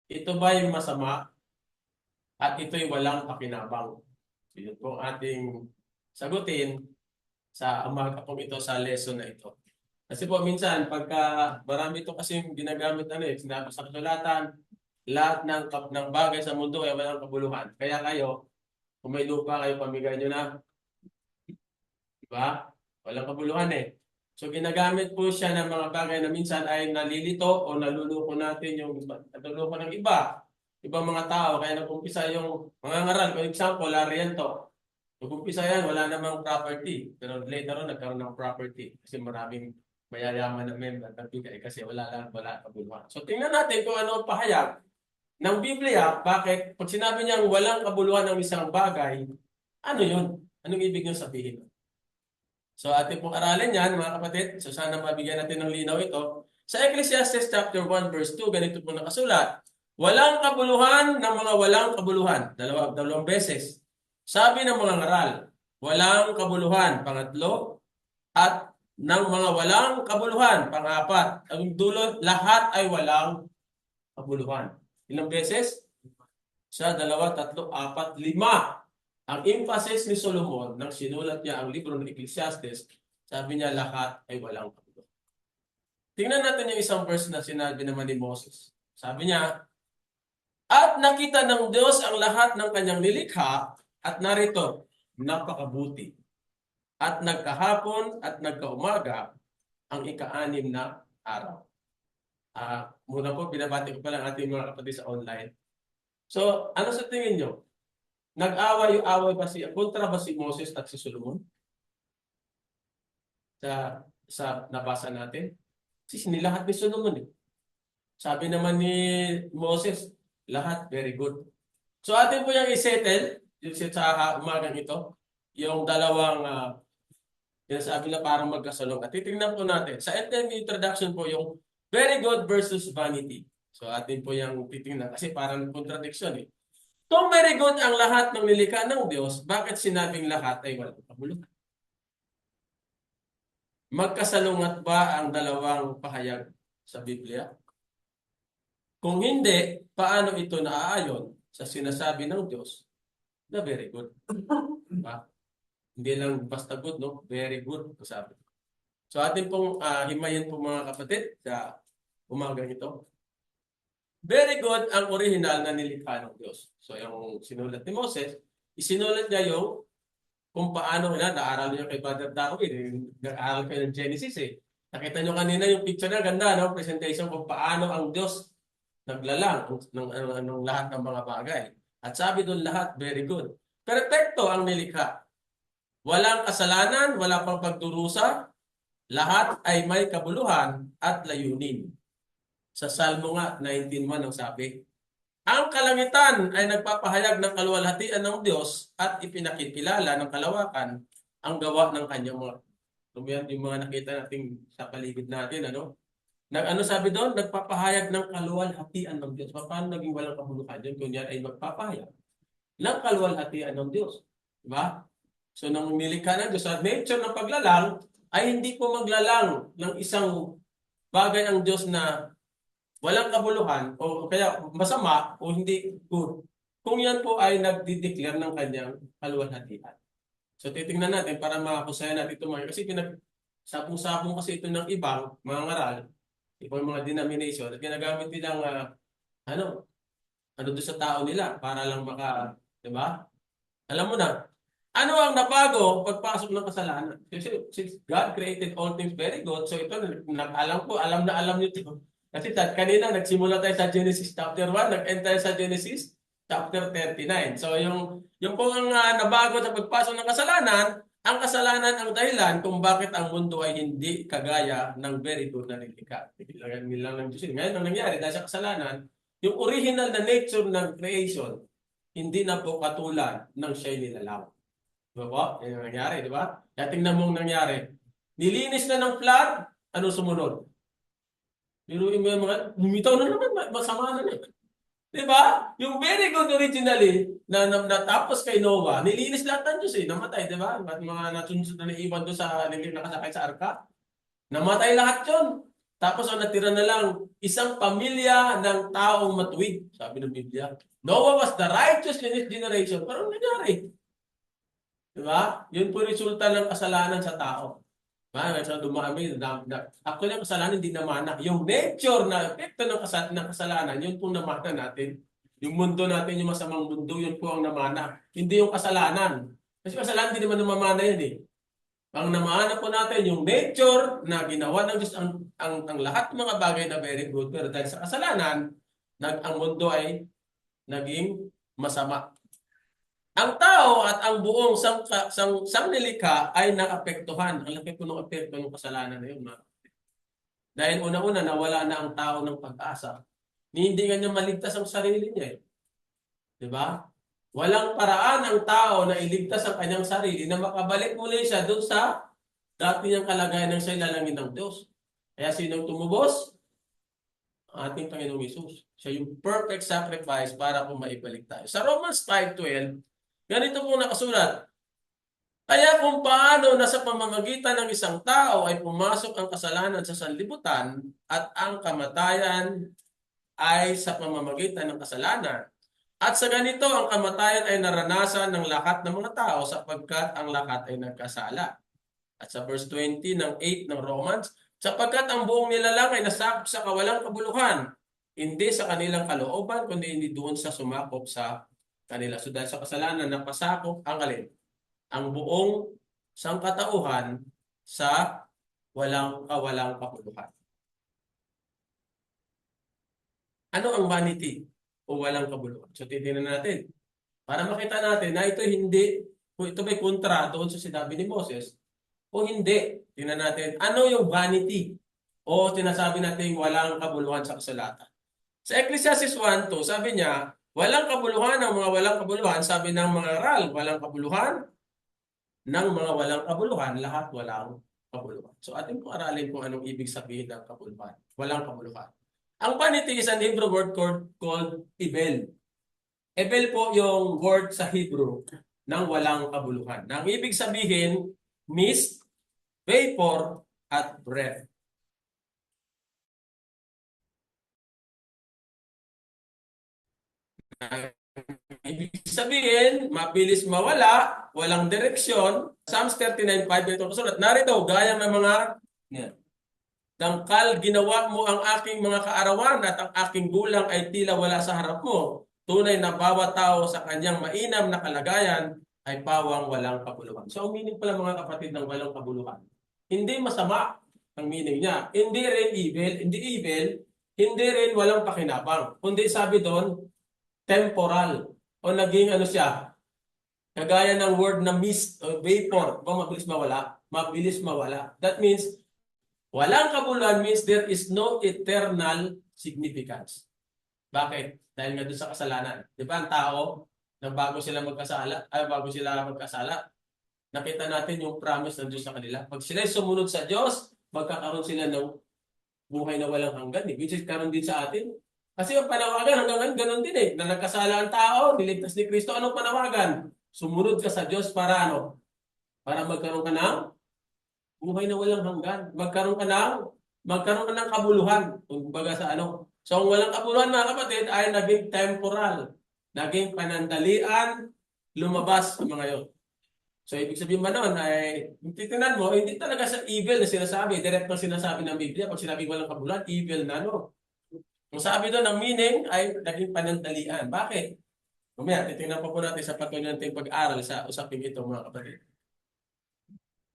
Ito ba yung masama at ito'y walang pakinabang? So, yun po ang ating sagutin sa umaga pong ito sa lesson na ito. Kasi po minsan, pagka marami ito kasi ginagamit sinabi sa kasulatan, lahat ng bagay sa mundo ay walang kabuluhan. Kaya kayo, kung may lupa kayo, pamigay nyo na, di ba? Walang kabuluhan eh. So ginagamit po siya ng mga bagay na minsan ay nalilito o naluloko natin yung naluloko ng iba. Ibang mga tao, kaya nag-umpisa yung mga ngaral. For example, Lariento. Nag-umpisa yan, wala namang property. Pero later on, nagkaroon ng property. Kasi maraming mayayaman na member nagbigay kasi wala kabuluhan. So tingnan natin kung ano ang pahayag ng Biblia. Bakit? Pag sinabi niyang walang kabuluhan ng isang bagay, ano yun? Anong ibig niyong sabihin? So ating pong aralin yan, mga kapatid. So sana mabigyan natin ng linaw ito. Sa Ecclesiastes chapter 1 verse 2, ganito po nakasulat. Walang kabuluhan ng mga walang kabuluhan. Dalawang beses. Sabi ng mga ngaral, walang kabuluhan. Pangatlo, at ng mga walang kabuluhan. Pang-apat. Ang dulo, lahat ay walang kabuluhan. Ilang beses? Sa dalawa, tatlo, apat, lima. Ang emphasis ni Solomon nang sinulat niya ang libro ng Ecclesiastes, sabi niya lahat ay walang kabuluhan. Tingnan natin yung isang verse na sinabi naman ni Moses. Sabi niya, at nakita ng Diyos ang lahat ng kanyang nilikha at narito, napakabuti. At nagkahapon at nagkaumaga ang ika-anim na araw. Muna po, binabati ko pa lang ating mga kapatid sa online. So, ano sa tingin nyo? Nag-away-away ba kontra ba si Moses at si Solomon? Sa nabasa natin? Kasi nilahat ni Solomon eh. Sabi naman ni Moses, lahat very good. So atin po yung i-settle yung sa umagang ito, yung dalawang yung sabi na parang magkasalong. At titingnan po natin. Sa introduction po yung very good versus vanity. So atin po yung titingnan kasi parang contradiction eh. Kung very good ang lahat ng nilikha ng Diyos, bakit sinabing lahat ay walang kabuluhan? Magkasalungat ba ang dalawang pahayag sa Biblia? Kung hindi, paano ito naaayon sa sinasabi ng Diyos na very good? Diba? Hindi lang basta good, no? Very good, sabi. So atin pong himayin po mga kapatid sa umagang ito. Very good ang original na nilikha ng Diyos. So yung sinulat ni Moses, isinulat niya yung kung paano naaral niyo kay Brother Darwin. Nag-aaral kayo ng Genesis eh. Nakita niyo kanina yung picture na ganda, no? Presentation kung paano ang Diyos naglalang ng lahat ng mga bagay. At sabi doon lahat, very good. Perfecto ang nilikha. Walang kasalanan, wala pang pagdurusa, lahat ay may kabuluhan at layunin. Sa Salmo nga, 19:1 ang sabi, ang kalangitan ay nagpapahayag ng kaluwalhatian ng Diyos at ipinakikilala ng kalawakan ang gawa ng kanyang mga yung mga nakita natin sa paligid natin, ano? Ano sabi doon? Nagpapahayag ng kaluwalhatian ng Diyos. Paano naging walang kabuluhan yun? Kung yan ay magpapahayag ng kaluwalhatian ng Diyos. Diba? So, nang nilikha ng Diyos, sa nature ng paglalang, ay hindi po maglalang ng isang bagay ang Diyos na walang kabuluhan o kaya masama o hindi good. Kung yan po ay nagdi-declare ng kanyang kaluwalhatian. So titingnan natin para makakusayan natin ito mga kasi sabong-sabong kasi ito ng ibang mga ngaral, ibang mga denomination at ginagamit nilang ano, ano doon sa tao nila para lang di ba? Alam mo na, ano ang nabago pagpasok ng kasalanan? Kasi since God created all things very good, so ito, alam na alam niyo ito. Kasi kanina nagsimula tayo sa Genesis chapter 1, nag-end tayo sa Genesis chapter 39. So yung po ang nabago sa pagpasok ng kasalanan, ang kasalanan ang dahilan kung bakit ang mundo ay hindi kagaya ng very good na nilikha. Nilang ng Diyos. Ngayon, ang nangyari dahil sa kasalanan, yung original na nature ng creation, hindi na po katulad ng siya'y nilalaw. Di ba po? Yan ang nangyari, di ba? Kaya tingnan mong nangyari. Nilinis na ng flood, ano sumunod? Biruin mo yung mga, bumitaw na naman, masama na naman. Di ba? Yung very good originally, natapos kay Noah, nilinis lahat ng Diyos eh, namatay, di ba? Mga nasunod na naiwan doon sa nakasakay sa arka. Namatay lahat yun. Tapos ang natira na lang, isang pamilya ng taong matuwid, sabi ng Biblia. Noah was the righteous in his generation. Parang nangyari. Di ba? Yun po resulta ng kasalanan sa tao. Sa dumami, actually ang kasalanan hindi namana. Yung nature na epekto ng kasalanan, yun po namana natin. Yung mundo natin, yung masamang mundo, yun po ang namana. Hindi yung kasalanan. Kasi kasalanan hindi naman namamana yun eh. Ang namana po natin, yung nature na ginawa ng Diyos ang lahat ng mga bagay na very good. Pero dahil sa kasalanan, ang mundo ay naging masama. Ang tao at ang buong sanglilikha ay naapektuhan. Ang laki po ng apekto ng kasalanan na yun. Dahil una-una, nawala na ang tao ng pag-asa. Hindi nga niya maligtas ang sarili niya. Di ba? Walang paraan ang tao na iligtas ang kanyang sarili na makabalik muli siya doon sa dati niyang kalagayan ng siya ilalangin ng Diyos. Kaya sinong tumubos? Ang ating Panginoong Hesus. Siya yung perfect sacrifice para po maibalik tayo. Sa Romans 5:12, ganito po nakasulat. Kaya kung paano na sa pamamagitan ng isang tao ay pumasok ang kasalanan sa sanlibutan at ang kamatayan ay sa pamamagitan ng kasalanan. At sa ganito, ang kamatayan ay naranasan ng lahat ng mga tao sapagkat ang lahat ay nagkasala. At sa verse 20 ng 8 ng Romans, sapagkat ang buong nilalang ay nasakop sa kawalang kabuluhan, hindi sa kanilang kalooban, kundi hindi doon sa sumakop sa kanila. So dahil sa kasalanan, napasakop ang alin? Ang buong sangkatauhan sa kawalang kabuluhan. Ano ang vanity o walang kabuluhan? So titingnan natin. Para makita natin na ito may kontra doon sa sinabi ni Moses o hindi. Tingnan natin, ano yung vanity o sinasabi natin walang kabuluhan sa kasulatan. Sa Ecclesiastes 1:2, sabi niya, walang kabuluhan ng mga walang kabuluhan, sabi ng mga aral, walang kabuluhan ng mga walang kabuluhan, lahat walang kabuluhan. So atin po aralin kung anong ibig sabihin ng kabuluhan. Walang kabuluhan. Ang vanity is an Hebrew word called ibel. Ibel po yung word sa Hebrew ng walang kabuluhan. Ang ibig sabihin, mist, vapor, at breath. Ibig sabihin, mabilis mawala, walang direksyon. Psalms 39:5 ito kasulat. Narito, gaya ng mga dangkal, ginawa mo ang aking mga kaarawan at ang aking gulang ay tila wala sa harap mo. Tunay na bawat tao sa kanyang mainam na kalagayan ay pawang walang kabuluhan. So, ang meaning pala mga kapatid ng walang kabuluhan. Hindi masama ang meaning niya. Hindi rin evil, hindi rin walang pakinabang. Kundi sabi doon, temporal. O naging siya, kagaya ng word na mist o vapor, mabilis mawala, mabilis mawala. That means, walang kabuluhan means there is no eternal significance. Bakit? Dahil nga doon sa kasalanan. Di ba ang tao, bago sila magkasala, nakita natin yung promise ng Diyos sa kanila. Pag sila sumunod sa Diyos, magkakaroon sila ng buhay na walang hanggan. Which is karoon din sa atin. Kasi ang panawagan hanggang ngayon, ganun din na nagkasala ang tao, niligtas ni Kristo. Anong panawagan? Sumunod ka sa Diyos para Para magkaroon ka ng buhay na walang hanggan. Magkaroon ka ng kabuluhan. Kumbaga sa So, ang walang kabuluhan mga kapatid ay naging temporal. Naging panandalian, lumabas sa mga yun. So, ibig sabihin ba noon ay, titignan mo, hindi talaga sa evil na sinasabi. Direct na sinasabi ng Biblia. Pag sinabi walang kabuluhan, evil na Ang sabi doon ng meaning ay naging panandalian. Bakit? Mamaya, titingnan po natin sa patuloy nating pag-aral sa usaping ito mga kapatid.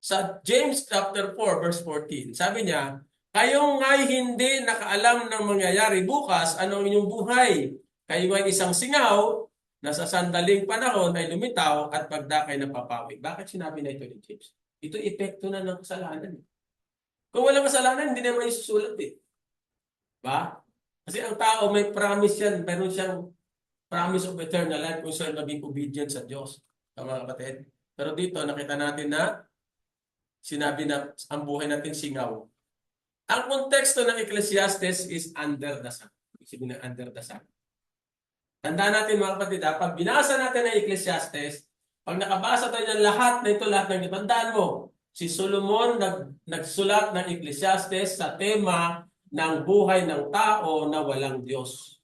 Sa James chapter 4 verse 14, sabi niya, kayong nga'y hindi nakaalam ng mangyayari bukas, ano ang inyong buhay? Kayo ay isang singaw na sa sandaling panahon ay lumitaw at pagdakay na papawi. Bakit sinabi na ito ni James? Ito epekto na ng kasalanan. Kung walang kasalanan, hindi naman isusulat Ba? Kasi ang tao may promise yan. Meron siyang promise of eternal life kung saan maging obedient sa Diyos. Mga kapatid. Pero dito nakita natin na sinabi na ang buhay natin singaw. Ang konteksto ng Ecclesiastes is under the sun. Ibig na under the sun. Tandaan natin mga kapatid, pag binasa natin ang Ecclesiastes, pag nakabasa tayo ng lahat ng tandaan mo, si Solomon nagsulat ng Ecclesiastes sa tema ng buhay ng tao na walang Diyos.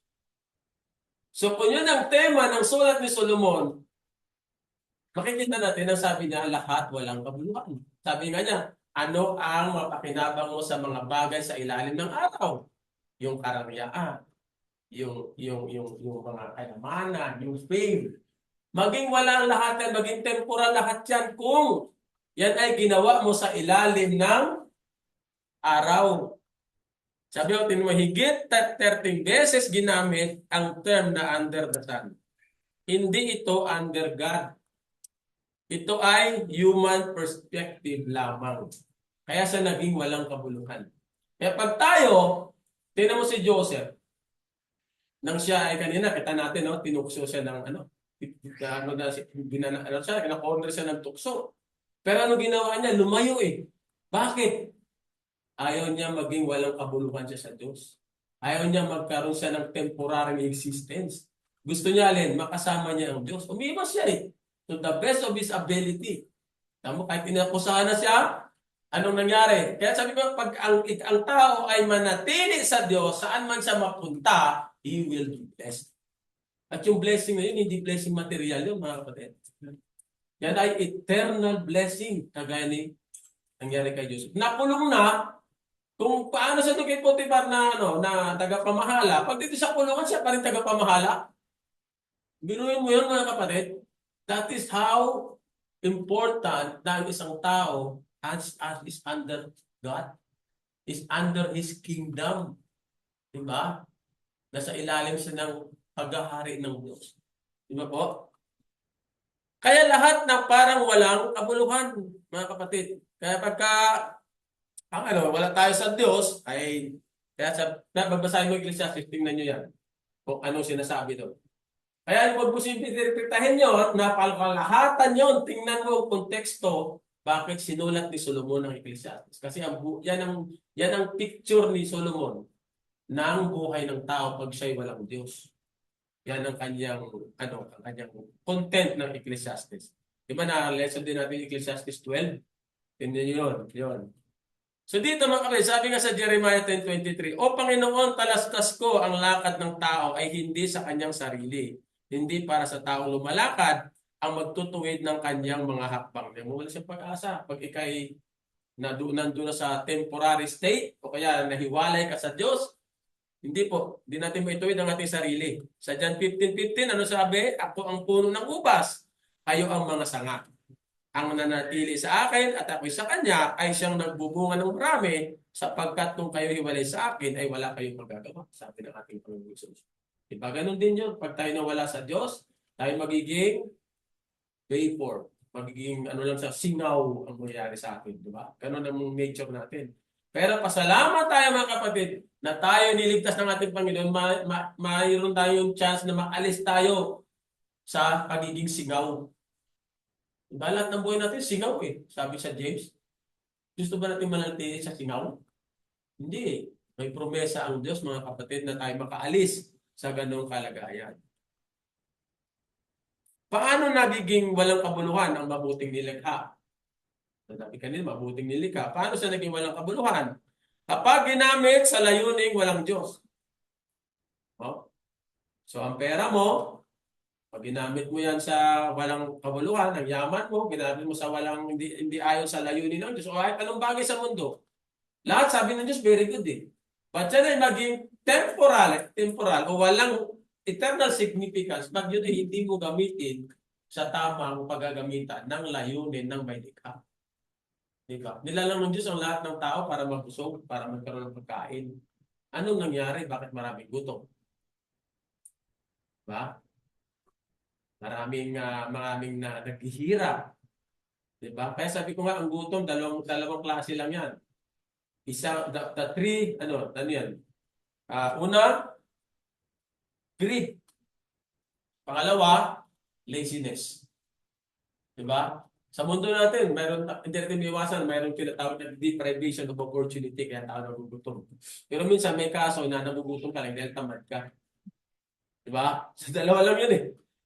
So kung yun ang tema ng sulat ni Solomon, makikita natin ang sabi niya, lahat walang kabuluhan. Sabi nga niya, ano ang mapakinabang mo sa mga bagay sa ilalim ng araw? Yung karangyaan, yung mga kayamanan, yung fame. Maging wala ang lahat yan, maging temporal lahat yan kung yan ay ginawa mo sa ilalim ng araw. Sabi ko, higit 13 beses ginamit ang term na under the sun. Hindi ito under God. Ito ay human perspective lamang. Kaya sa naging walang kabuluhan. Kaya pag tayo, tingnan mo si Joseph, nang siya ay kanina, kita natin, no, tinukso siya ng kinakorner siya ng tukso. Pero ano ginawa niya? Lumayo eh. Bakit? Ayaw niya maging walang kabuluhan siya sa Diyos. Ayaw niya magkaroon siya ng temporary existence. Gusto niya alin, makasama niya ang Diyos. Umiwas siya eh. To the best of his ability. Tamo, kahit inakusahan na siya, anong nangyari? Kaya sabi ko, pag ang tao ay manatili sa Diyos, saan man siya mapunta, he will be blessed. At yung blessing na yun, hindi blessing material yun, mga kapatid. Yan ay eternal blessing, kagaya ni nangyari kay Joseph. Nakulong na, kung paano siya kay Potiphar na, na tagapamahala, pag dito sa kulungan, siya pa rin tagapamahala. Biruin mo yun, mga kapatid. That is how important na isang tao is under God, is under His kingdom. Diba? Nasa ilalim siya ng paghahari ng Diyos. Diba po? Kaya lahat na parang walang kabuluhan, mga kapatid. Kaya pagka wala tayo sa Diyos, ay kaya babasahin mo Ecclesiastes, tingnan nyo yan. Kung anong sinasabi doon. Kaya huwag mo sinipirpirtahin yun, napalkalahatan yun, tingnan mo ang konteksto, bakit sinulat ni Solomon ang Ecclesiastes. Kasi yan ang picture ni Solomon ng buhay ng tao pag siya'y walang Diyos. Yan ang kanyang content ng Ecclesiastes. Di ba na-lesson din natin Ecclesiastes 12? Tingnan yun. So dito mga kapatid, sabi nga sa Jeremiah 10:23, O Panginoon, talastas ko ang lakad ng tao ay hindi sa kanyang sarili, hindi para sa taong lumalakad ang magtutuwid ng kanyang mga hakbang. Wala siyang pag-asa. Pag ikay nandun na sa temporary state o kaya nahiwalay ka sa Diyos, hindi po. Hindi natin maituwid ang ating sarili. Sa John 15:15, ano sabi? Ako ang puno ng ubas, kayo ang mga sanga. Ang nanatili sa akin at ako'y sa kanya ay siyang nagbubunga ng marami sapagkat kung kayo hiwalay sa akin ay wala kayong magagawa. Sabi ng ating Panginoon Jesus. Diba? Ganun din yun. Pag tayo nawala sa Diyos, tayo magiging vapor. Magiging lang sa singaw ang mangyayari sa atin. Diba? Ganun ang nature natin. Pero pasalamat tayo mga kapatid na tayo niligtas ng ating Panginoon. Mayroon tayong chance na maalis tayo sa pagiging singaw. Diba? Lahat ng buhay natin, singaw eh. Sabi sa James, gusto ba natin manatili sa singaw? Hindi. May promesa ang Diyos, mga kapatid, na tayo makaalis sa ganong kalagayan. Paano nagiging walang kabuluhan ang mabuting nilikha? Sabi kanina, mabuting nilikha. Paano siya naging walang kabuluhan? Kapag ginamit sa layuning walang Diyos. Oh? So, ang pera mo, pag ginamit mo yan sa walang kabuluhan, ang yaman mo, ginamit mo sa walang hindi ayon sa layunin ng Diyos, o kahit anong bagay sa mundo. Lahat sabi ng Diyos, very good eh. But yan ay maging temporal o walang eternal significance pag yun ay hindi mo gamitin sa tamang paggagamitan ng layunin ng may likha. Diba? Nilalang ng Diyos ang lahat ng tao para mabusog, para magkaroon ng pagkain. Anong nangyari? Bakit maraming gutom? Diba? Maraming na naghihirap. Diba? Kaya sabi ko nga, ang gutom, dalawang klase lang yan. Isa, the three, ano yan? Una, greed. Pangalawa, laziness. Diba? Sa mundo natin, hindi natin iwasan, mayroon tinatawag na deprivation of opportunity, kaya tao nagugutom. Pero minsan may kaso na nagugutom ka lang dahil tamad ka. Diba? Sa dalawa lang yun eh.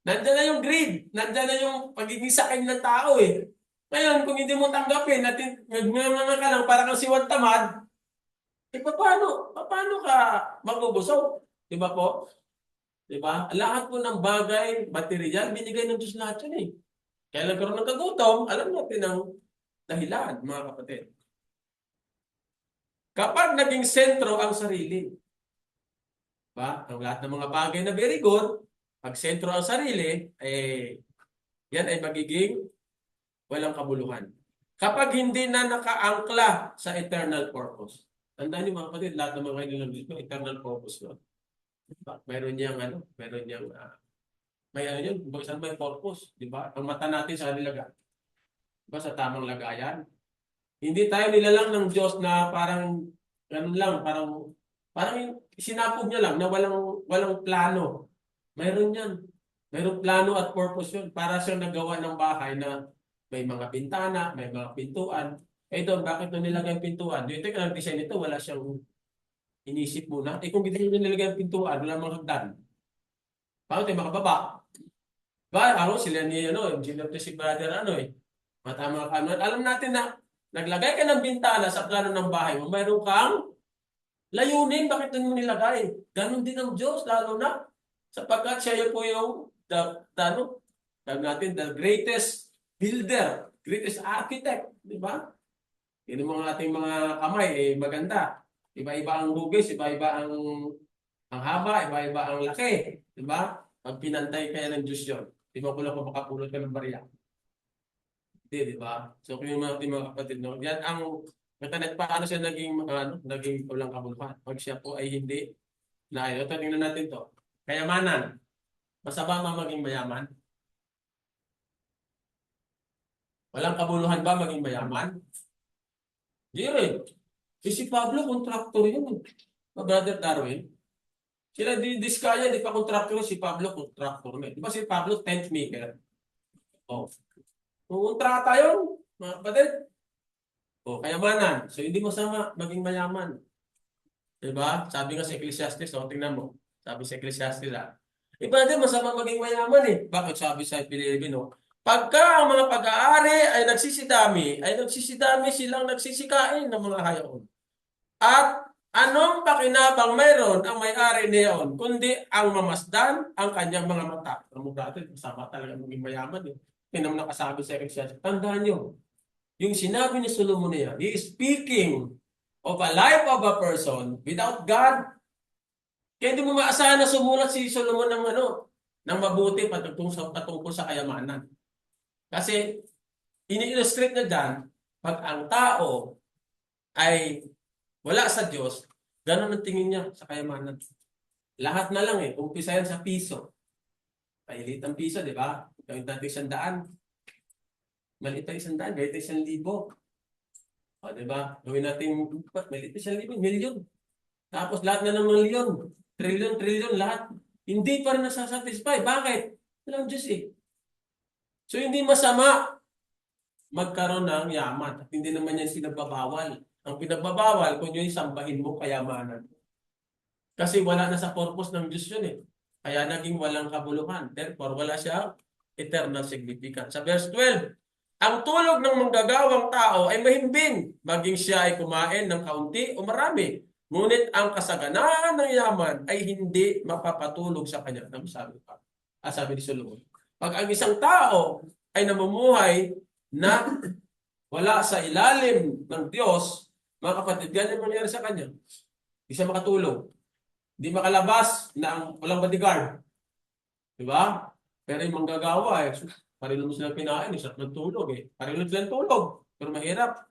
Nandiyan na yung greed. Nandiyan na yung pagiging sakin ng tao eh. Ngayon, kung hindi mo tanggapin, natin, nga ka lang, parang kang siwan tamad, paano ka mabubusog? Di ba po? Di ba? Lahat po ng bagay, material, binigay ng Diyos lahat yun eh. Kaya nagkaroon ng kagutom, alam natin ang dahilan, mga kapatid. Kapag naging sentro ang sarili, ba? Ang lahat ng mga bagay na very good, pag sentro ang sarili, yan ay magiging walang kabuluhan. Kapag hindi na nakaangkla sa eternal purpose. Tandaan niyo mga kapatid, lahat ng mga kailangan dito, eternal purpose yun. Diba? Meron niyang meron niyang may ano yun, saan may purpose, di ba? Ang mata natin sa nilaga, di ba? Sa tamang lagayan. Hindi tayo nilalang ng Diyos na parang ganun lang, parang sinapog niya lang na walang plano. Mayroon yan. Mayroong plano at purpose yun. Para siyang nagawa ng bahay na may mga bintana, may mga pintuan. Eh doon, bakit nung nilagay ang pintuan? Dito ka nag-design ito, wala siyang inisip muna. Eh kung hindi nyo nilagay ang pintuan, wala mga hagdan. Paano tayo makababa? Ba, sila ni engineer to si brother matama ka. Alam natin na naglagay ka ng bintana sa plano ng bahay mo, mayroon kang layunin, bakit mo nilagay? Ganon din ang Diyos, lalo na sapagkat siya po yung natin, the greatest builder, greatest architect, di ba? Yun ang mga ating mga kamay, maganda. Iba-iba ang hugis, iba-iba ang haba, iba-iba ang laki, di ba? Pag pinantay kaya ng Diyos yun, di ba ko lang makapulot ka ng barya? Di ba? So, kung yung mga kapatid, no? Yan ang matanet paano siya naging walang kabuluhan. Pag siya po ay hindi na ayaw. Ito, tingnan natin to. Kayamanan. Masama maging mayaman? Walang kabuluhan ba maging mayaman? Di rin. Si Pablo, kontraktor yun. Brother Darwin. Sila di Diskaya, di pa kontraktor. Si Pablo, kontraktor. Di ba si Pablo, tent maker? Oh. Kontrata yun, mga kapatid. O, kayamanan. So, hindi masama maging mayaman. Diba? Sabi nga sa Ecclesiastes, tingnan mo. Sabi sa Ecclesiastes, iba din, masama maging mayaman eh. Bakit sabi sa Pilipino? Pagka ang mga pag-aari ay nagsisidami silang nagsisikain ng mga hayaon. At anong pakinabang mayroon ang may-ari niyon, kundi ang mamasdan ang kanyang mga mata. Ang mga natin, masama talaga maging mayaman eh. Yan ang nakasabi sa Ecclesiastes. Tandaan nyo, yung sinabi ni Solomon niya, he is speaking of a life of a person without God. Kaya hindi mo maasahan na sumulat si Solomon ng mabuti patungkol sa kayamanan. Kasi ini-illustrate na dyan, pag ang tao ay wala sa Diyos, ganun ang tingin niya sa kayamanan. Lahat na lang umpisa yan sa piso. Maliit ang piso, di ba? Gawin natin 100. Maliit ang 100, gawin natin 1,000. O, di ba? Gawin natin, maliit ang 1,000, milyon. Tapos lahat na ng milyon, trilyon, lahat. Hindi pa rin nasasatisfy. Bakit? Walang Diyos eh. So, hindi masama magkaroon ng yaman. At hindi naman yan sinagbabawal. Ang pinagbabawal, kung yun sambahin mo kayamanan. Kasi wala na sa purpose ng Diyos yun eh. Kaya naging walang kabuluhan. Therefore, wala siya eternal significance. Sa verse 12, ang tulog ng manggagawang tao ay mahimbing, maging siya ay kumain ng kaunti o marami. Ngunit ang kasaganaan ng yaman ay hindi mapapatulog sa kanya. Sabi ni Solomon. Pag ang isang tao ay namumuhay na wala sa ilalim ng Diyos, mga kapatid, ganyan mangyari sa kanya. Hindi siya makatulog. Hindi makalabas ng walang bodyguard. Diba? Pero yung manggagawa parilo mo silang pinain, sarap ng tulog Parilo silang tulog. Pero mahirap.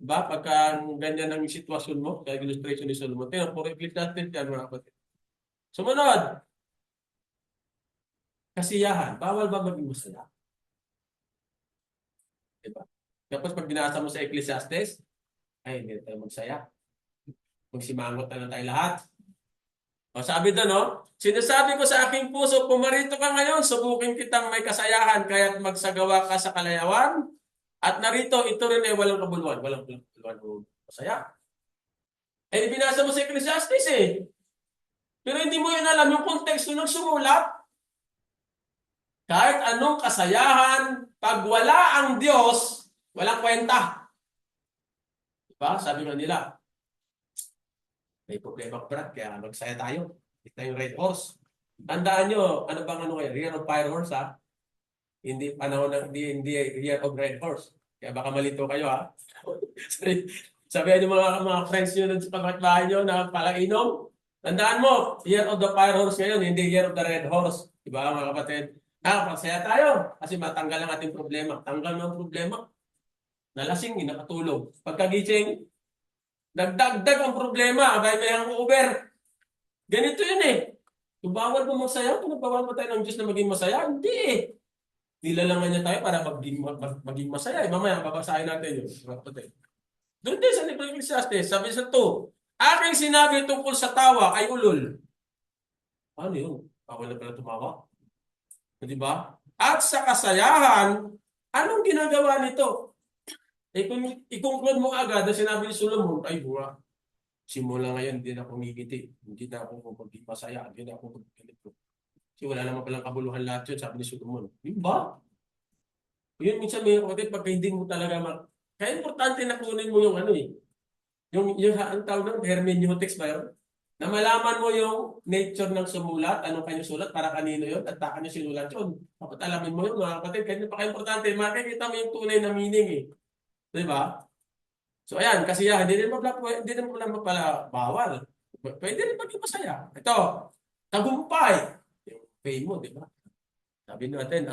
Diba? Pagka ganyan ang sitwasyon mo, kaya illustration ni Solomon, tingnan, puro Ecclesiastes yan mga kapatid. Sumunod. Kasiyahan. Bawal ba maging masaya? Diba? Tapos pag binasa mo sa Ecclesiastes, ay hindi tayo magsaya. Magsimangot na tayo lahat. O sabi doon, sinasabi ko sa aking puso, pumarito ka ngayon, subukin kitang may kasayahan, kaya't magsagawa ka sa kalayawan. At narito, ito rin ay walang kabuluhan. Walang kabuluhan o masaya. Binasa mo sa Ecclesiastes Pero hindi mo yun alam yung konteksto ng sumulat. Kahit anong kasayahan, pag wala ang Diyos, walang kwenta. Diba? Sabi nga nila, May problema Brad, kaya magsaya tayo. Ito yung Red Horse. Tandaan nyo, ano bang ano kayo? Year of Fire Horse ha? Hindi panahon ng hindi Year of Red Horse. Kaya baka malito kayo ha. Sabihan yung mga friends nyo sa kapitbahay nyo na palainom. Tandaan mo, Year of the Fire Horse ngayon, hindi Year of the Red Horse. Diba mga kapatid? Pasaya tayo kasi matanggal ang ating problema. Tanggal mo ang problema. Nalasing, nakatulog. Pagkagising, nagdagdag ang problema dahil may hangover. Ganito yun eh. Kung bawal mo masaya, kung bawal mo tayo ng Diyos na maging masaya, hindi eh. Nilalangan niya tayo para maging masaya. Mamaya, babasahin natin yun. Doon din sa libro ng Ecclesiastes, sabi sa 2, aking sinabi tungkol sa tawa ay ulol. Ano yun? Bawal na pala tumawa. Di ba? At sa kasayahan, anong ginagawa nito? Kung i-conclude mo agad na sinabi ni Solomon, ay buwa, simula ngayon, hindi na ako ngigiti. Hindi na ako maging masaya. Hindi na ako magkilito. Kasi wala naman palang kabuluhan lahat yun, sabi ni Solomon. Di ba? Yun minsan may kapatid, pagka hindi mo talaga kaya importante na kunin mo yung ano eh. Yung ang tawag ng hermeneutics ba yun? Na malaman mo yung nature ng sumulat, anong kanyang sulat, para kanino yun, at kanya sinulat yun. Dapat alamin mo yun, mga kapatid. Kaya napaka-importante, makikita mo yung tunay na meaning eh. Di ba? So ayan, kasi hindi rin mo pala bawal. Pwede rin maging masaya. Ito, tagumpay. Yung pay mo, di ba? Sabi natin,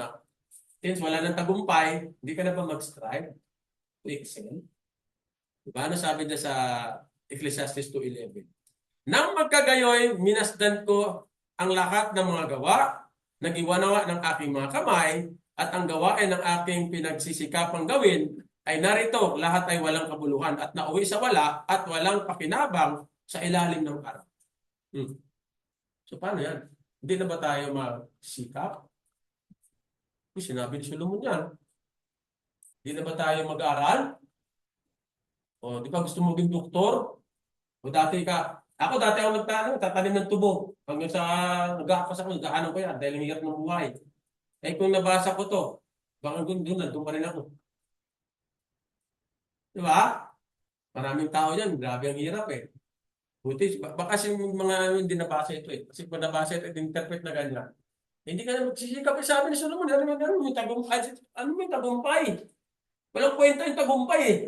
since wala nang tagumpay, hindi ka na ba mag-strive to excel? Diba? Ano sabi niya sa Ecclesiastes 2:11? Nang magkagayoy, minasdan ko ang lahat ng mga gawa, nagiwanawa ng aking mga kamay, at ang gawain ng aking pinagsisikapang gawin, ay narito, lahat ay walang kabuluhan at nauwi sa wala at walang pakinabang sa ilalim ng araw. So paano yan? Hindi na ba tayo magsikap? Sinabi ni Solomon yan. Hindi na ba tayo mag-aaral? O, di ba gusto mo maging doktor? O dati ako dati ako tatanim ng tubo. Hanggang sa nag-aapas ako, nag-aanong ko yan dahil ang hirap ng buhay. Eh kung nabasa ko to, baka doon pa rin ako. Di ba? Maraming tao yan, grabe ang hirap eh. Buti, baka kasi mga hindi nabasa ito eh. Kasi kung nabasa ito, interpret na ganyan. Hindi ka na magsisikap. Sabi ni Solomon, ano yung tagumpay? Ano yung tagumpay? Walang kwenta yung tagumpay eh.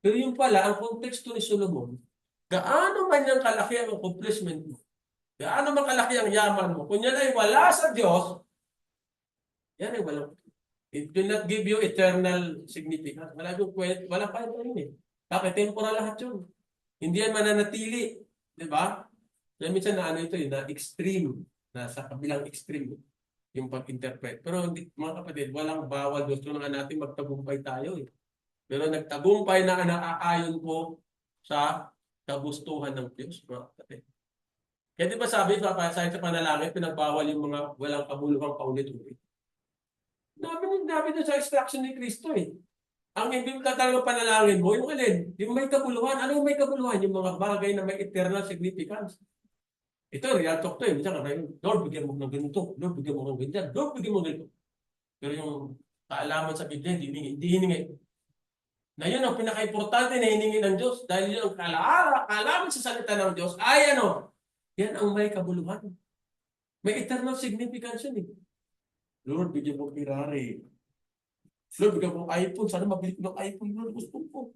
Pero yung pala, ang konteksto ni Solomon, gaano man yung kalaki ang accomplishment mo, gaano man kalaki ang yaman mo, kung yan ay wala sa Diyos, yan ay walang, it will not give you eternal significance. Wala pa yun eh. Bakit? Temporal lahat yun. Hindi yan mananatili. Di ba? Kaya minsan na ano ito eh, na extreme, nasa kabilang extreme yung pag-interpret. Pero mga kapatid, walang bawal. Gusto na natin magtagumpay tayo eh. Pero nagtagumpay na naaayon ko sa kagustuhan ng Diyos. Mga kapatid. Kaya di ba sabi sa panalangin, pinagbawal yung mga walang kabuluhang paulit-ulit. Dami doon sa instruction ni Kristo eh. Ang hindi mo talaga panalangin mo, yung alin? Yung may kabuluhan. Ano yung may kabuluhan? Yung mga bagay na may eternal significance. Ito, real talk to eh. Minsan ka Lord, bigyan mo ng ganito. Lord, bigyan mo ng ganyan. Lord, bigyan mo ng ganito. Pero yung kaalaman sa Biblia, hindi hiningi. Na yun ang pinaka-importante na hiningi ng Diyos. Dahil yun ang kaalaman sa salita ng Diyos ay ano? Yan ang may kabuluhan. May eternal significance yun eh. Lord, bigyan mo Ferrari. Lord, bigyan mo iPhone. Sana mabili ko ng iPhone. Lord, gusto ko.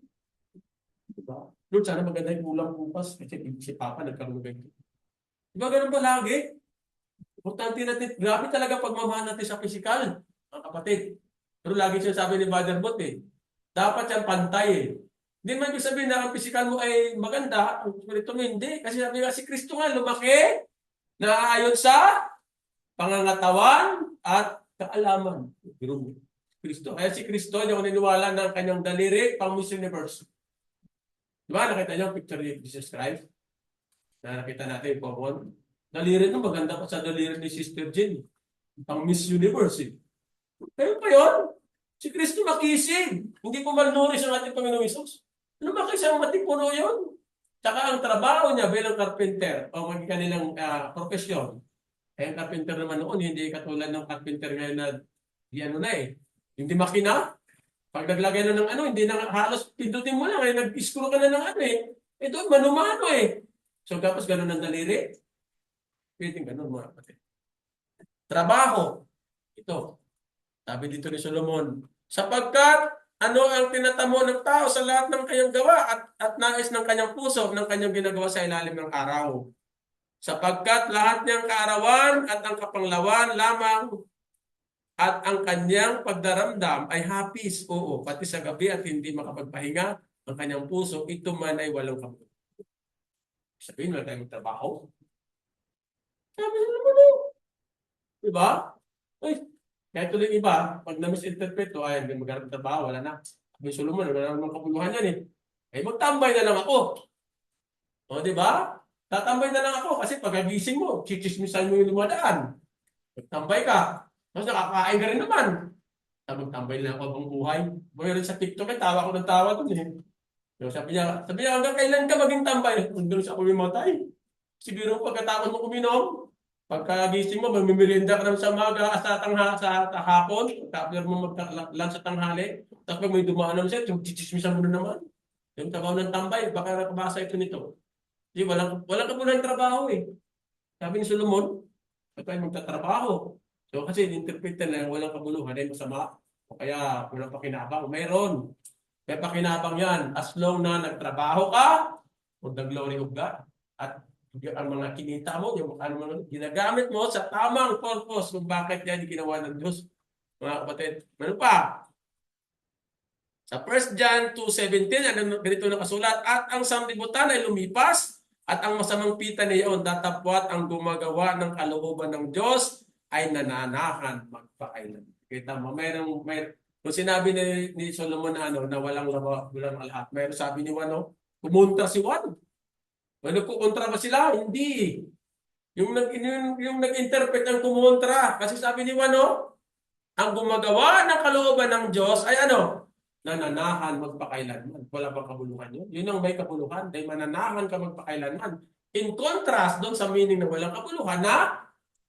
Diba? Lord, sana maganda yung ulam bukas. Kasi si Papa nagkaroon ng ganito. Diba ganun ba lagi? Importante natin. Grabe talaga pagmamahal natin sa physical. Mga kapatid. Pero lagi siya sabi ni Father Bot eh. Dapat yan pantay eh. Hindi man ibig sabihin na ang physical mo ay maganda. Ang spirito mo hindi. Kasi sabi nga si Kristo nga lumaki na ayon sa pangangatawan at kaalaman. Kristo. Kaya si Kristo, hindi ako niniwala ng kanyang daliri pang Miss Universe. Diba? Nakita niyo ang picture ni Jesus Christ? Na nakita natin yung common. Daliri no, maganda pa sa daliri ni Sister Jenny. Pang Miss Universe eh. Kaya pa yun? Si Kristo makisig. Hindi ko malnuris ang ating Panginoong Isus. Ano ba kasi ang matipuno yun? Tsaka ang trabaho niya bilang carpenter o maging kanilang profesyon. Eh, ang carpenter naman noon, hindi katulad ng carpenter ngayon na ano na eh. Hindi makina. Pag naglagay na ng ano, hindi na halos pindutin mo lang eh. Nag-screw ka na ng ano eh. Ito, manumano eh. So, tapos ganun ang daliri. Pwede ganun mga kapatid. Trabaho. Ito. Sabi dito ni Solomon. Sapagkat ano ang tinatamo ng tao sa lahat ng kanyang gawa at nais ng kanyang puso ng kanyang ginagawa sa ilalim ng araw. Sapagkat lahat niyang kaarawan at ang kapanglawan lamang at ang kanyang pagdaramdam ay hapis, oo, pati sa gabi at hindi makapagpahinga ang kanyang puso, ito man ay walang kabut. Sabihin, wala tayong trabaho. Sabi nyo naman, diba? Ay, kahit tuloy iba, pag na-misinterpret to, ay, hindi maghanap ng trabaho, wala na. Sabi Solomon, wala namang kapuluhan yan eh. Ay, magtambay na lang ako. O, diba? Tatambay na lang ako kasi pagkagising mo, chichismisan mo yung lumadaan. Magtambay ka. Tapos nakakain ka rin naman. Magtambay lang ako habang buhay. Mayroon sa TikTok, tawa ko ng tawa dun eh. So, sabi niya, hanggang kailan ka maging tambay? Hanggang sa kumimatay. Siguro pagkatapos mo kuminom, pagkagising mo, magmimerienda ka naman sa umaga, sa hapon, tapos mo maglang sa tanghali, tapos pag may dumaan naman sa'yo, chichismisan mo na naman. Yung trabaho ng tambay, baka nakabasa ito nito. Di, walang kabulang trabaho eh. Sabi ni Solomon, ba't tayo magtatrabaho? So kasi in-interpret na walang kabuluhan ay masama. O kaya walang pakinabang. Mayroon. May pakinabang yan. As long na nagtrabaho ka, for the glory of God. At ang mga kinita mo, yung ano ginagamit mo sa tamang purpose kung bakit yan ginawa ng Diyos. Mga kapatid. Meron pa. Sa 1 John 2:17, ganito nakasulat, at ang sanglibutan ay lumipas, at ang masamang pita niyaon datapwat ang gumagawa ng kalooban ng Diyos ay nananahan magpakailan. Kita mo, kung sinabi ni Solomon na, na walang lahat, mayroon sabi ni Juan, kumontra si Juan. Ano kukontra ba sila? Hindi. Yung nag-interpret ng kumontra. Kasi sabi ni Juan, ang gumagawa ng kalooban ng Diyos ay nananahan magpakailanman. Wala bang kabuluhan yun? Yun ang may kabuluhan. Dahil mananahan ka magpakailanman. In contrast doon sa meaning na walang kabuluhan na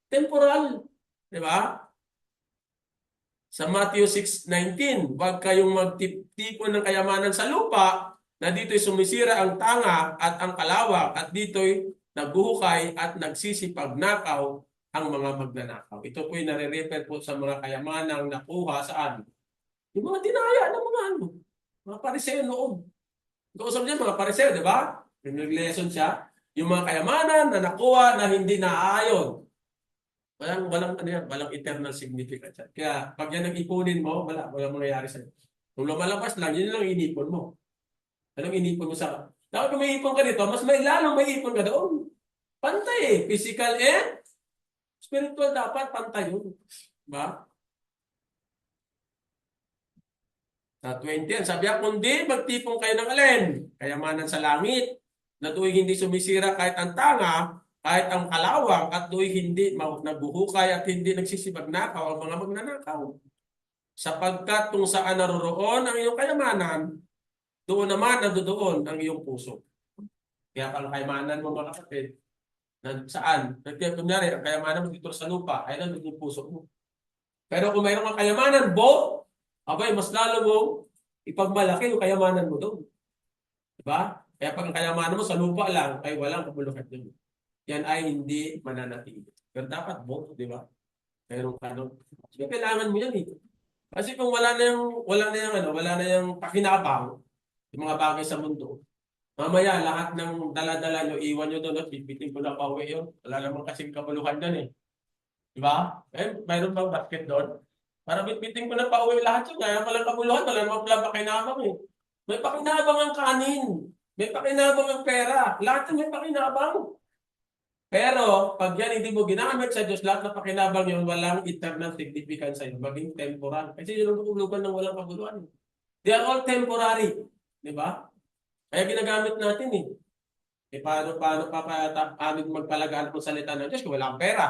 temporal. Di ba? Sa Matthew 6:19, huwag kayong magtipon ng kayamanan sa lupa na dito'y sumisira ang tanga at ang kalawak at dito'y nagbuhukay at nagsisipagnakaw ang mga magnanakaw. Ito po'y nare-refer po sa mga kayamanang nakuha saan? Yung mga dinaya ng mga pariseo noon. Kausap niya mga pariseo, di ba? Yung nag-lesson siya. Yung mga kayamanan na nakuha na hindi naaayon. Walang eternal significance. Kaya pag yan ang ipunin mo, walang mangyayari sa'yo. Kung lumalabas lang, yun lang inipon mo. Anong inipon mo sa... Dapat kung may ipon ka dito, mas lalong may ipon ka doon. Pantay eh. Physical and spiritual dapat pantay yun. Diba? Sa 20, sabi niya, kundi magtipon kayo ng alin? Kayamanan sa langit, na do'y hindi sumisira kahit ang tanga, kahit ang kalawang, at do'y hindi nagbuhukay at hindi nagsisipagnakaw ang mga magnanakaw. Sapagkat kung saan naroroon ang iyong kayamanan, doon naman nandoon ang iyong puso. Kaya ang kayamanan mo mga kapatid, saan? Kunyari, ang kayamanan mo dito sa lupa, ay nandun yung puso mo. Pero kung mayroon kang kayamanan, abay, mas lalo mo ipagmalaki yung kayamanan mo doon. Diba? Kaya pag ang kayamanan mo sa lupa lang, ay walang kabuluhan doon. Yan ay hindi mananatili. Pero dapat di ba? Mayroon ka doon. So, kailangan mo yan eh. Kasi kung wala na yung pakinabang, yung mga bagay sa mundo, mamaya lahat ng dala-dala nyo, iwan nyo doon at bitbitin ko na pauwi yun. Wala naman kasing kabuluhan doon eh. Diba? Mayroon bang basket doon? Para bitbitin ko na pauwi lahat yun. Kaya walang kabuluhan, wala naman pala pakinabang eh. May pakinabang ang kanin. May pakinabang ang pera. Lahat yun may pakinabang. Pero, pag yan hindi mo ginamit sa Diyos, lahat na pakinabang yun, walang eternal significance sa'yo. Maging temporal. Kasi yun ang kukulugan ng walang kabuluhan. They are all temporary. Diba? Kaya ginagamit natin eh. Paano magpalagaan ng salita ng Diyos kung wala kang pera?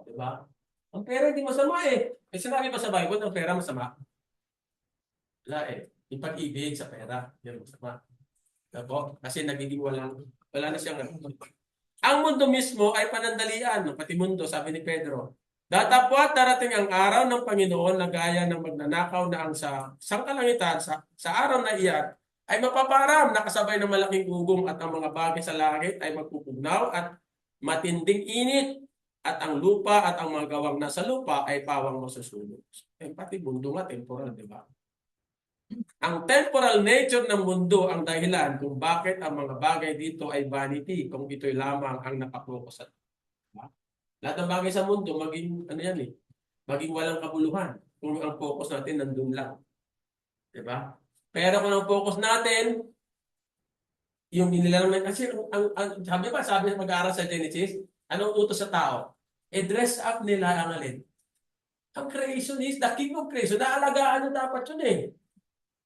Diba? Ang pera hindi masama eh. Sinabi ba sa Bible ang pera masama? Wala eh. Yung pag-ibig sa pera, yan masama. Diba? Kasi nagiging wala na siyang ang mundo mismo ay panandalian, pati mundo, sabi ni Pedro. Datapwat darating ang araw ng Panginoon na gaya ng magnanakaw na ang sa sangkalangitan sa araw na iyan ay mapaparam, nakasabay ng malaking ugong at ang mga bagay sa langit ay magpupugnaw at matinding init at ang lupa at ang mga gawang nasa lupa ay pawang masusunog. Pati mundo nga temporal, di ba? Ang temporal nature ng mundo ang dahilan kung bakit ang mga bagay dito ay vanity, kung ito'y lamang ang nakapokus sa diba? Lahat ng bagay sa mundo, maging, ano yan eh, maging walang kabuluhan. Kung ang focus natin nandun lang. Diba? Pero kung ang focus natin, yung inilang kasi sabi mag-aaral sa Genesis, anong utos sa tao? Dress up nila ang alin. Ang creation is the king of creation. Naalagaan na dapat yun eh.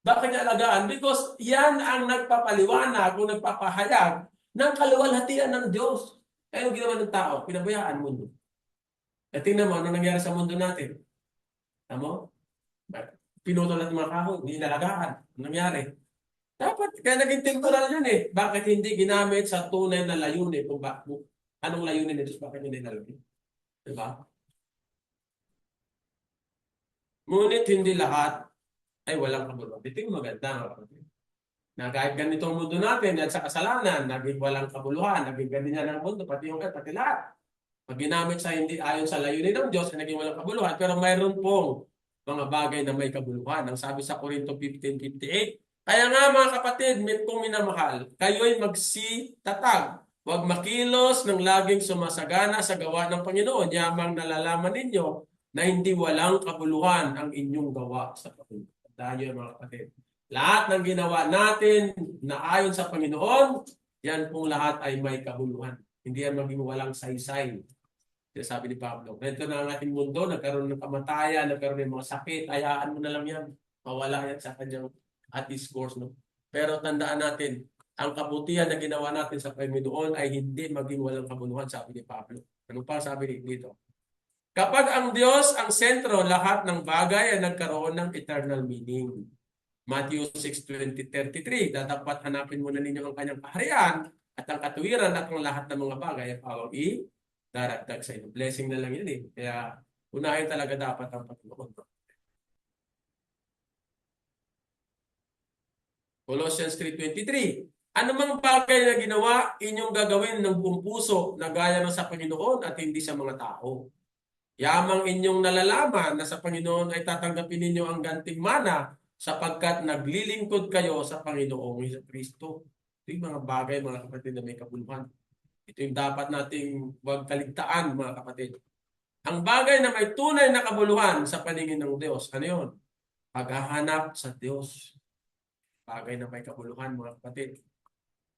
Bakit niya alagaan? Because yan ang nagpapaliwanag o nagpapahayag ng kaluwalhatian ng Diyos. Kaya yung ginawa ng tao, pinabayaan mundo. At tingnan mo, ano nangyari sa mundo natin? Tama mo? Pinutol natin mga kahoy, hindi inalagaan. Ano nangyari? Dapat, kaya naging temporal yun eh. Bakit hindi ginamit sa tunay na layunin? Kung anong layunin nito? Bakit hindi nalagay? Diba? Ngunit hindi lahat ay walang kabuluhan. Ito yung maganda, mga kapatid. Na kahit ganitong mundo natin at sa kasalanan, naging walang kabuluhan, naging ganyan ang mundo, pati yung pati lahat. Pag ginamit sa hindi ayon sa layunin ng Diyos, ay naging walang kabuluhan. Pero mayroon pong mga bagay na may kabuluhan. Ang sabi sa Corinto 15:58, kaya nga mga kapatid, kung minamahal, kayo'y magsitatag. Huwag makilos ng laging sumasagana sa gawa ng Panginoon. Yamang nalalaman ninyo na hindi walang kabuluhan ang inyong gawa sa Panginoon. Tayo mga kapatid. Lahat ng ginawa natin na ayon sa Panginoon, yan pong lahat ay may kabuluhan. Hindi yan maging walang saysay. Sabi ni Pablo, ganito na ang ating mundo, nagkaroon ng kamatayan, nagkaroon ng mga sakit, hayaan mo na lang yan. Mawala yan sa kanyang at discourse. No? Pero tandaan natin, ang kabutihan na ginawa natin sa Panginoon ay hindi maging walang kabuluhan, sabi ni Pablo. Ano pa sabi dito? Kapag ang Diyos ang sentro, lahat ng bagay ay nagkaroon ng eternal meaning. Matthew 6:20-33, dapat hanapin muna ninyo ang kanyang kaharian at ang katuwiran at ang lahat ng mga bagay ay pawang daragdag sa inyo. Blessing na lang yun eh. Kaya unahin talaga dapat ang Panginoon. Colossians 3:23, anumang bagay na ginawa, inyong gagawin ng buong puso na gaya ng sa Panginoon at hindi sa mga tao. Yamang inyong nalalaman na sa Panginoon ay tatanggapin ninyo ang ganting mana sapagkat naglilingkod kayo sa Panginoong Kristo. Ito yung mga bagay, mga kapatid, na may kabuluhan. Ito yung dapat nating huwag kaligtaan, mga kapatid. Ang bagay na may tunay na kabuluhan sa paningin ng Diyos, ano yun? Paghahanap sa Diyos. Bagay na may kabuluhan, mga kapatid.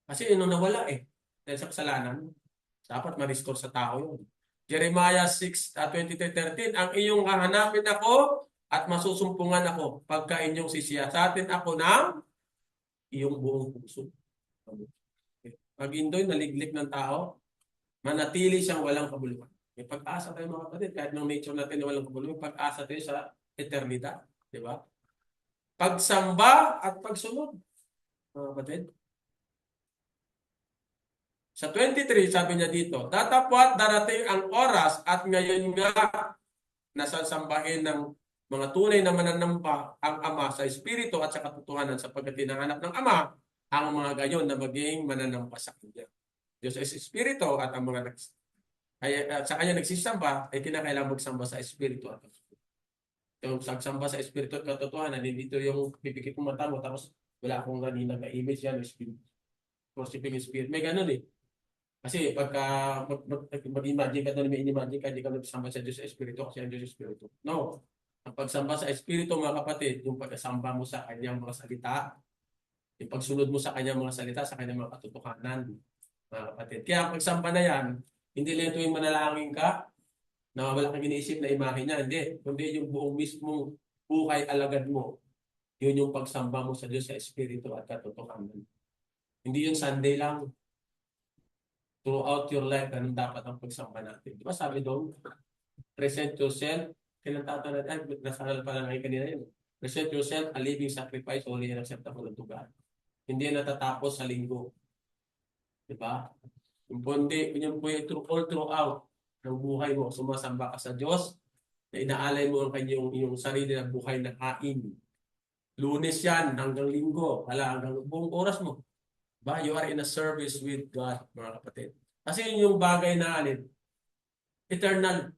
Kasi yun nawala eh. Dahil sa kasalanan, dapat ma-restore sa tao yun. Jeremiah 6:23-13, ang iyong hahanapin ako at masusumpungan ako pagka inyong sisiyasatin ako ng iyong buong puso. Pag indo'y naliglik ng tao, manatili siyang walang kabuluhan. May pag-asa tayo mga kapatid, kahit ng nature natin na walang kabuluhan, pag-asa tayo sa eternidad. Di ba? Pagsamba at pagsunod, mga kapatid. Sa 23, sabi niya dito, datapwat darating ang oras at ngayon nga nasasambahin ng mga tunay na mananamba ang Ama sa Espiritu at sa katotohanan sapagkat hinahanap ng Ama ang mga gayon na maging mananamba sa Kanya. Diyos ay Espiritu at ang mga sa Kanya nagsisamba ay kinakailangan magsamba sa Espiritu at katotohanan. Yung sagsamba sa Espiritu at katotohanan, hindi ito yung pipikit mo mata mo tapos wala akong kanina na image yan, worshiping Spirit. May ganun eh. Kasi pagka mag-imagine ka doon, may inimagine ka, hindi ka nagsamba sa Diyos sa Espiritu kasi ang Diyos Espiritu. No. Ang pagsamba sa Espiritu, mga kapatid, yung pagsamba mo sa kanyang mga salita, yung pagsunod mo sa kanyang mga salita, sa kanyang mga katotohanan, mga kapatid. Kaya ang pagsamba na yan, hindi lang ito yung manalangin ka, na wala kang iniisip na imahe niya, hindi. Kundi yung buong mismong buhay alagad mo, yun yung pagsamba mo sa Diyos sa Espiritu at katotohanan. Hindi yung Sunday lang. Throughout your life, ganun dapat ang pagsamba natin. Di ba sabi doon, present yourself, kailan tatanad, nasal pala ngayon kanina yun. Present yourself, a living sacrifice, holy and acceptable unto God. Hindi natatapos sa linggo. Di ba? Yung bonde, yung po all throughout ng buhay mo, sumasamba ka sa Diyos, na inaalay mo ang kanyang iyong sarili na buhay na hain. Lunes yan hanggang Linggo. Hanggang buong oras mo. Ba? You are in a service with God, mga kapatid. Kasi yun yung bagay na eternal.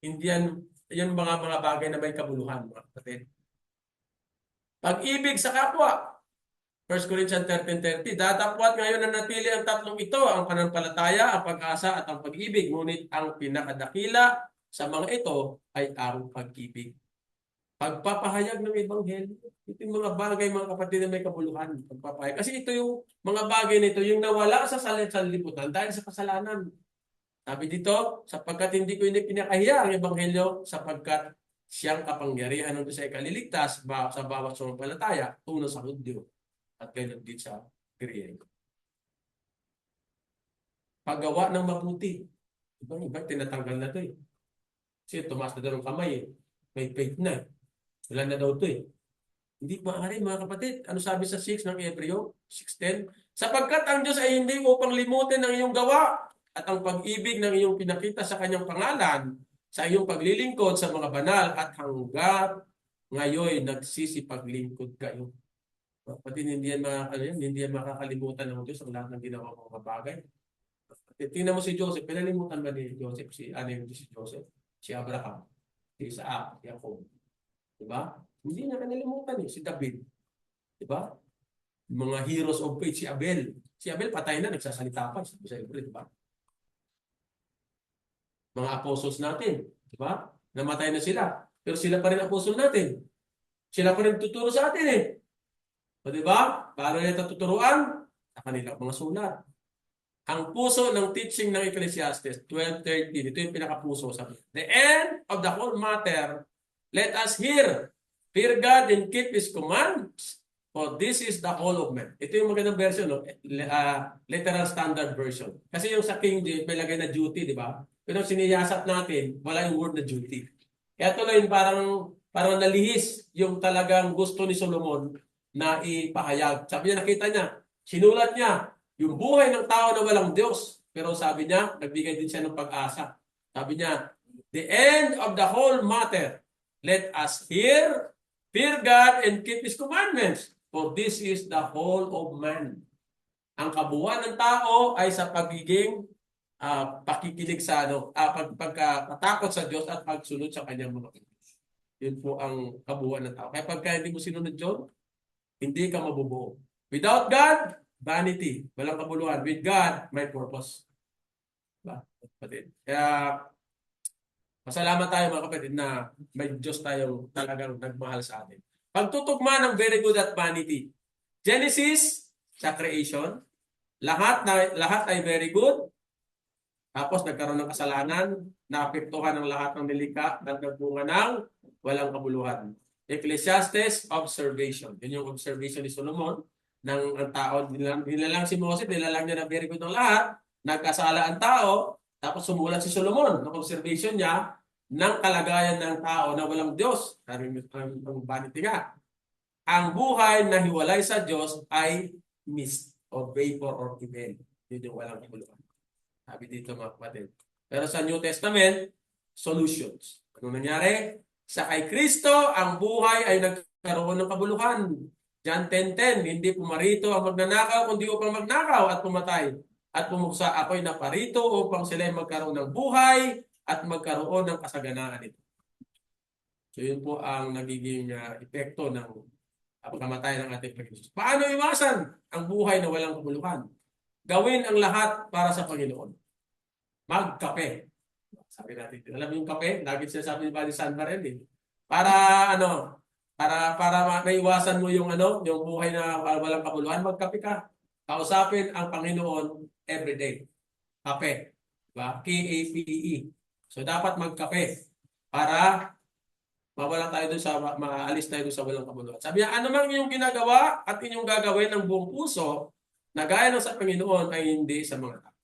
Hindi yan mga bagay na may kabuluhan, mga kapatid. Pag-ibig sa kapwa. 1 Corinthians 13:30, datapwat ngayon na natili ang tatlong ito, ang pananampalataya, ang pag-asa at ang pag-ibig. Ngunit ang pinakadakila sa mga ito ay ang pag-ibig. Pagpapahayag ng Ebanghelyo. Ito yung mga bagay, mga kapatid, na may kabuluhan. Pagpapahayag. Kasi ito yung mga bagay na ito, yung nawala sa sanlibutan dahil sa kasalanan. Sabi dito, sapagkat hindi ko pinakahiya ang Ebanghelyo, sapagkat siyang kapangyarihan ng sa ikaliligtas sa bawat sumampalataya, tunay sa Hudyo at ganoon din sa Griego. Paggawa ng mabuti. Iba, tinatanggal na ito eh. Kasi tumaas na daw ng kamay eh. May faith na eh. Wala na daw ito eh. Hindi maaari mga kapatid. Ano sabi sa 6 ng Hebreo? 6:10? Sapagkat ang Diyos ay hindi upang limutin ang iyong gawa at ang pag-ibig ng iyong pinakita sa kanyang pangalan sa iyong paglilingkod sa mga banal at hanggang ngayon nagsisipaglingkod kayo. Pati hindi yan makakalimutan ng Diyos ang lahat ng ginawa mong bagay. Tingnan mo si Joseph, pinalimutan ba ni Joseph si Joseph? Si Abraham, si Isaac, si Jacob. Diba? Hindi niya kanilimutan si David. Diba? Mga heroes of faith, si Abel. Si Abel patay na, nagsasalita pa. Sabi sa Hebrew, diba? Mga apostles natin, diba? Namatay na sila. Pero sila pa rin apostol natin. Sila pa rin tuturo sa atin eh. O diba? Paano nila tuturuan? Sa kanilang mga sulat. Ang puso ng teaching ng Ecclesiastes 12:13, ito yung pinakapuso. Sabi, the end of the whole matter, let us hear, fear God and keep His commands, for this is the whole of man. Ito yung magandang version, no? Literal standard version. Kasi yung sa King James, may lagay na duty, di ba? Pero siniyasat natin, wala yung word na duty. Kaya ito lang yung parang nalihis yung talagang gusto ni Solomon na ipahayag. Sabi niya, nakita niya, sinulat niya, yung buhay ng tao na walang Diyos. Pero sabi niya, nagbigay din siya ng pag-asa. Sabi niya, the end of the whole matter, let us hear, fear God, and keep His commandments. For this is the whole of man. Ang kabuuan ng tao ay sa pagiging pakikinig sa pagkatakot sa Diyos at pagsunod sa kanyang mga utos. Yun po ang kabuuan ng tao. Kaya pagka hindi mo sinunod yun, hindi ka mabubuo. Without God, vanity, walang kabuluhan. With God, may purpose. Diba? Kaya, masalamat tayo mga kapatid na may Diyos tayong talagang nagmahal sa atin. Pagtutugma ng very good at vanity. Genesis, sa creation, lahat ay very good. Tapos nagkaroon ng kasalanan, naapektuhan ng lahat ng nilikha, nagbunga ng walang kabuluhan. Ecclesiastes, observation. Yun yung observation ni Solomon ng ang tao, nilalang si Moses, nilalang niya na very good ng lahat, nagkasala ang tao, tapos sumulat si Solomon ng observation niya ng kalagayan ng tao na walang Diyos. Ang vanity nga. Ang buhay na hiwalay sa Diyos ay mist or vapor or event. Yun yung walang kabuluhan. Sabi dito mga kapatid. Pero sa New Testament, solutions. Ano nangyari? Sa kay Kristo, ang buhay ay nagkaroon ng kabuluhan. John 10:10, hindi pumarito ang magnanakaw, kundi upang magnakaw at pumatay. At pumuksa ako'y naparito upang sila magkaroon ng buhay at magkaroon ng kasaganaan ito. So yun po ang nagiging epekto ng pagkamatay ng ating Panginoon. Paano iwasan ang buhay na walang kabuluhan? Gawin ang lahat para sa Panginoon. Magkape. Sabi natin, alam mo yung kape? Lagi sinasabi ni Padre San Barel. Para maiwasan mo yung yung buhay na walang kabuluhan, magkape ka. Kausapin ang Panginoon everyday. Kape. Diba? K-A-P-E. So dapat magkape para maalis tayo doon sa walang kabuluhan. Sabi niya, ano mang inyong ginagawa at inyong gagawin ng buong puso, na gaya ng sa Panginoon ay hindi sa mga tao.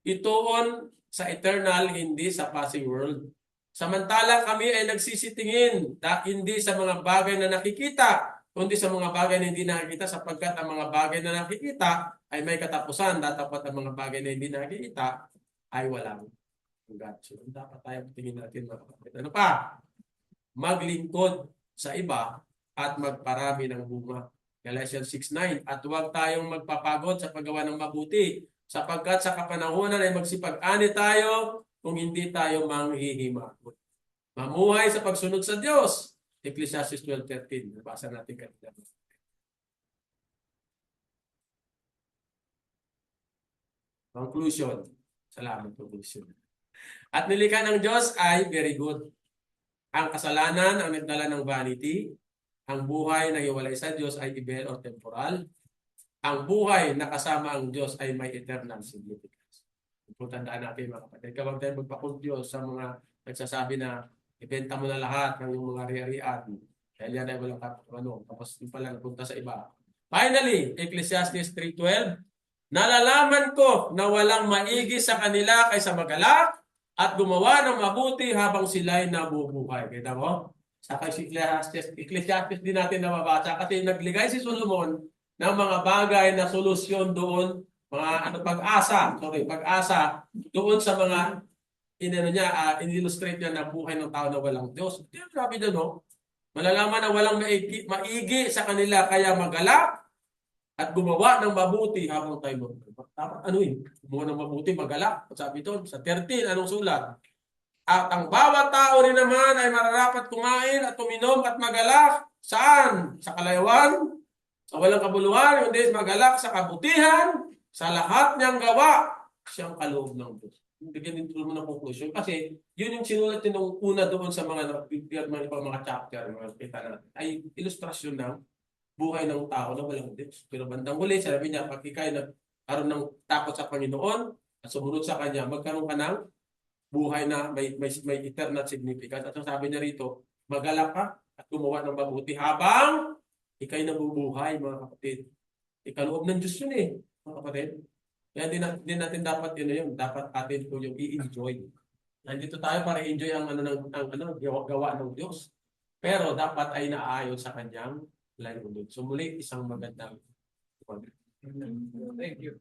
Itoon sa eternal, hindi sa passing world. Samantala kami ay nagsisitingin hindi sa mga bagay na nakikita, kundi sa mga bagay na hindi nakikita, sapagkat ang mga bagay na nakikita ay may katapusan, datapat ang mga bagay na hindi nakikita ay walang hanggan. So, dapat tayo tingin natin mga kapatid. Ano pa? maglingkod sa iba, at magparami ng bunga. Galatians 6:9. At huwag tayong magpapagod sa paggawa ng mabuti, sapagkat sa kapanahunan ay magsipag-ani tayo kung hindi tayo manghihimakot. Mamuhay sa pagsunod sa Diyos. Ecclesiastes 12:13. Nabasa natin kanina. Conclusion. Salamat, conclusion. At nilikha ng Diyos ay very good. Ang kasalanan ang nagdala ng vanity. Ang buhay na iwalay sa Diyos ay ibel o temporal. Ang buhay na kasama ang Diyos ay may eternal significance. Kung tandaan natin mga kapatid, huwag tayo magpakuntyo sa mga nagsasabi na ibenta mo na lahat ng yung mga ari-arian. Dahil yan ay walang tapos yung pala napunta sa iba. Finally, Ecclesiastes 3:12, nalalaman ko na walang maigi sa kanila kaysa magalak at gumawa ng mabuti habang sila'y nabubuhay. Kita mo? Sa Ecclesiastes din natin nababasa kasi nagligay si Solomon ng mga bagay na solusyon doon, mga pag-asa doon sa mga in-illustrate niya na buhay ng tao na walang Diyos. Grabe doon, no? Malalaman na walang maigi sa kanila kaya magalak at gumawa ng mabuti habang tayo magpapag. Ano yun? Gumawa ng mabuti, magalak. Sabi doon, sa 13, anong sulat? At ang bawat tao rin naman ay mararapat kumain at uminom at magalak. Saan? Sa kalayawan? Sa walang kabuluhan? Hindi, magalak sa kabutihan. Sa lahat niyang gawa, siyang kaloob ng Diyos. Bigyan din mo ng conclusion. Kasi yun yung sinulat din nung una doon sa mga chapter, mga kita natin, ay ilustrasyon ng buhay ng tao na walang Diyos. Pero bandang huli, sabi niya, pag ikay nagkaroon ng takot sa Panginoon at sumunod sa Kanya, magkaroon ka ng buhay na may eternal significance. At ang sabi niya rito, magalak ka at gumawa ng mabuti habang ikay nabubuhay, mga kapatid. Ikaloob ng Diyos yun mga kapatid. Kaya din natin dapat yun, dapat atin po yung i-enjoy. Nandito tayo para i-enjoy ang gawa ng Diyos. Pero dapat ay naaayon sa kanyang layunin. So muli, isang magandang Thank you.